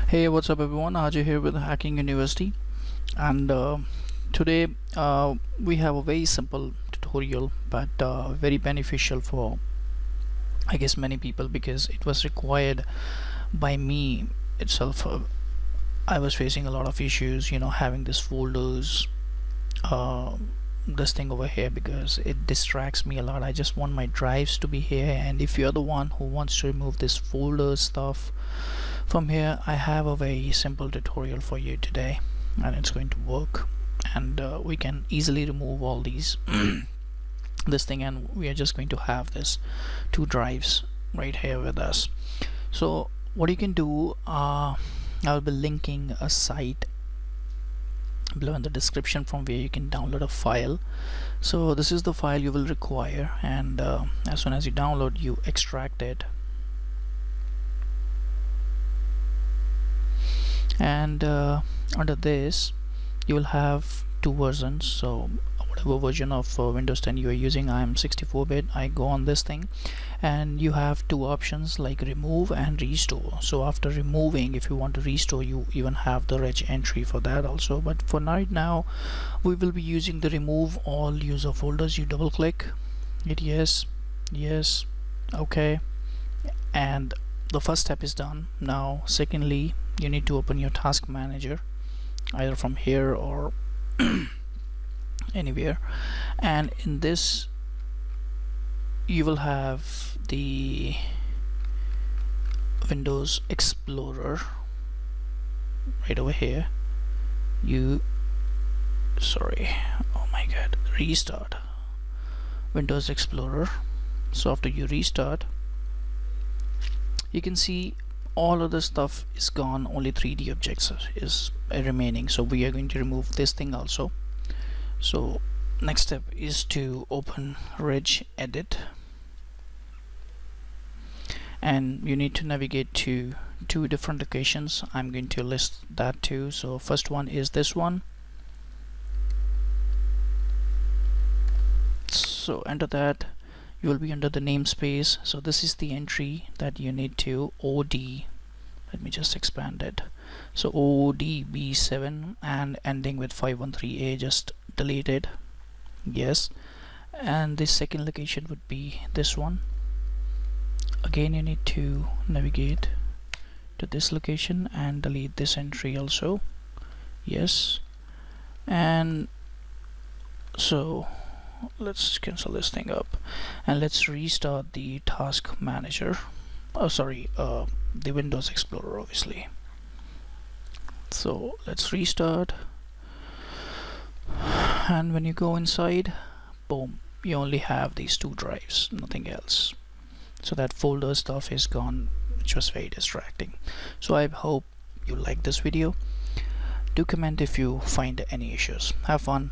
Hey, what's up everyone? Ajay here with Hacking University, and today we have a very simple tutorial but very beneficial for, I guess, many people because it was required by me itself. I was facing a lot of issues, having these folders, uh, this thing over here, because it distracts me a lot. I just want my drives to be here, and if you're the one who wants to remove this folder stuff from here, I have a very simple tutorial for you today, and it's going to work, and we can easily remove all these this thing, and we are just going to have this two drives right here with us. So what you can do, I'll be linking a site below in the description from where you can download a file. So this is the file you will require, and as soon as you download, you extract it, and under this you will have two versions. So whatever version of Windows 10 you are using, I'm 64-bit, I go on this thing, and you have two options like remove and restore. So after removing, if you want to restore, you even have the reg entry for that also, but for right now we will be using the remove all user folders. You double click it, yes, okay, and the first step is done. Now secondly, you need to open your task manager either from here or anywhere, and in this you will have the Windows Explorer right over here. Restart Windows Explorer. So after you restart, you can see all of the stuff is gone, only 3D objects is remaining. So we are going to remove this thing also. So next step is to open regedit, and you need to navigate to two different locations. I'm going to list that too. So first one is this one. So enter that. You will be under the namespace. So this is the entry that you need to OD. Let me just expand it. So ODB7 and ending with 513A, just delete it, yes. And the second location would be this one. Again, you need to navigate to this location and delete this entry also, yes. And so let's cancel this thing up, and let's restart the task manager. The Windows Explorer, obviously. So let's restart, and when you go inside, boom, you only have these two drives, nothing else. So that folder stuff is gone, which was very distracting. So I hope you like this video. Do comment if you find any issues. Have fun.